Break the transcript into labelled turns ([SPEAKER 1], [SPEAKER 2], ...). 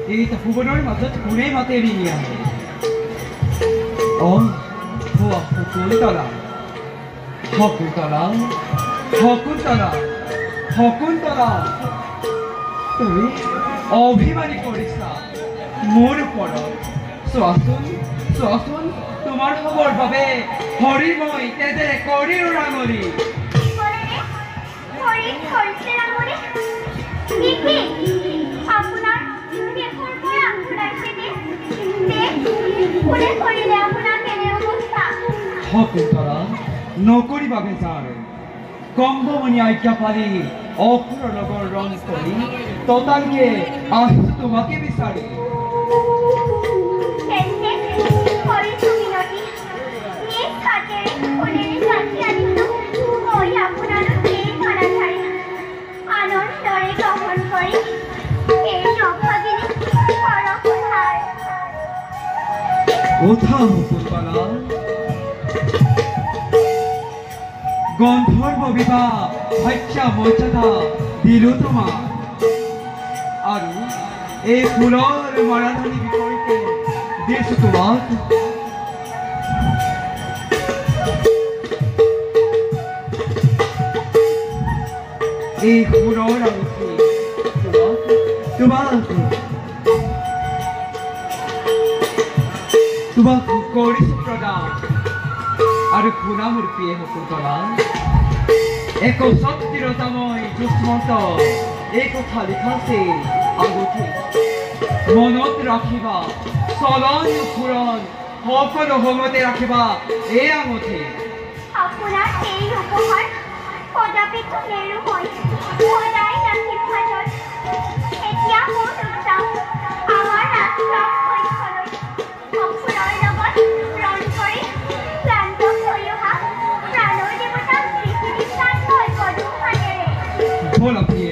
[SPEAKER 1] এই তপোবনৰ মাজত কোনে মাতে এৰি নিয়া শকুন্তলা শকুন্তলা শকুন্তলা শকুন্তলা তুমি অভিমানী কৰিছা মোৰ ওপৰত চোৱাচোন চোৱাচোন তোমাৰ খবৰ বাবে হৰি মই তেজেৰে কৰিৰো ৰাঙলী শকুন্তলা নকৰিবা বেজাৰ কম্বমণি আজ্ঞা পালি অসুৰৰ লগৰ ৰং কৰি ততালিকে আহিছো তোমাকে বিচাৰি উঠা শকুন্তলা গন্ধৰ্ব বিবাহ হত্যা মৰ্যাদা দিলো তোমাক আৰু এই ফুলৰ মাৰাধানী বিপৰীতে দিছো তোমাক এই ফুলৰ আৰতি তোমাক কৰিছো প্ৰদান আৰু শুনা মোৰ প্ৰিয় শকুন্তলা এক সত্যৰতাময় দুষ্মন্ত এই কথা লিখাছে আগতে মনত ৰাখিবা চলন ফুৰণ সকলো সময়তে ৰাখিবা এই আগতে
[SPEAKER 2] আপোনাৰ এই উপহাৰ কদাপি নেৰু হৈ সদায় ৰাখিম হাতত এতিয়া মোৰ উত্তাপ আমাৰ ৰাষ্ট্ৰৰ পক্ষলৈ অসুৰৰ লগত ৰণ কৰি ক্লান্ত হৈ অহা প্ৰাণৰ দেৱতা পৃথিৱীৰ প্ৰাণ হৈ পদুম হাতেৰে